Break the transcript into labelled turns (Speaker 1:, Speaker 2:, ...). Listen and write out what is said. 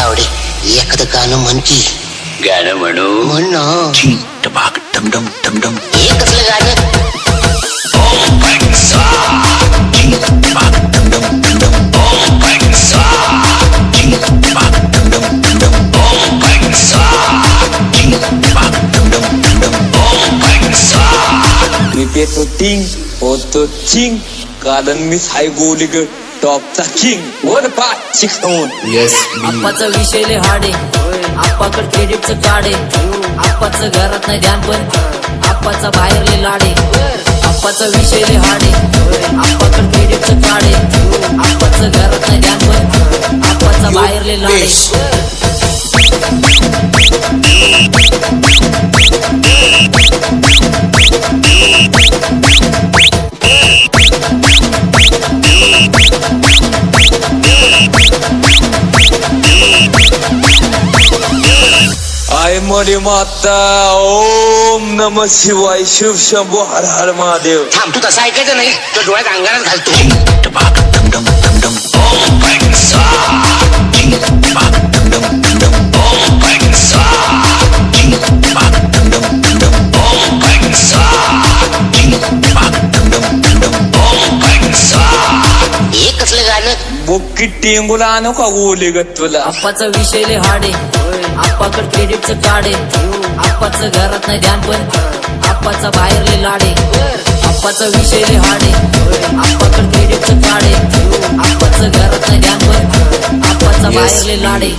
Speaker 1: आवडे एखादं गाणं म्हण की.
Speaker 2: गाणं म्हणू
Speaker 1: म्हण ना.
Speaker 2: टपाक डमडम डमडम
Speaker 1: हे कसलं गाणं.
Speaker 2: टपाक डमडम डमडम टपाक डमडम डमडम टपाक डमडम डमडम.
Speaker 3: मी पेतो टिंग होतो चिंग कारण मी हाय गोलीगड टॉपचा किंग वर पाच चिकटवून.
Speaker 4: आप्पाचा विषय लय हाडे आप्पाकडे क्रेडिटचं काढे आप्पाचं घरात नाही ध्यान पण आप्पाचा बाहेर लय लाडे आप्पाचा विषय लय हाडे आप्पाकडे क्रेडिटचं काढे आप्पाचं घरात नाही ध्यान पण आप्पाचा बाहेर लय लाडे.
Speaker 3: आय मरी माता ओम नम शिवाय शिव शंभो हर हर महादेव.
Speaker 1: थांब तू तसं ऐकायचं नाही तो डोळ्यात अंगारात घालतो.
Speaker 2: टपाक डमडम डमडम टपाक डमडम डमडम टपाक डमडम डमडम टपाक डमडम डमडम.
Speaker 1: हे कसलं गाणं.
Speaker 3: बुक्की टिंगूला आणू का गोलीगड तुला.
Speaker 4: आप्पाचा विषय लय हाडे आप्पाकडे क्रेडिटचं काढे आप्पाचं घरात नाही ध्यान पण आप्पाचा बाहेर लय लाडे आप्पाचा विषय लय हाडे आप्पाकडे क्रेडिटचं काढे आप्पाचं घरात नाही ध्यान पण आप्पाचा बाहेर लय लाडे.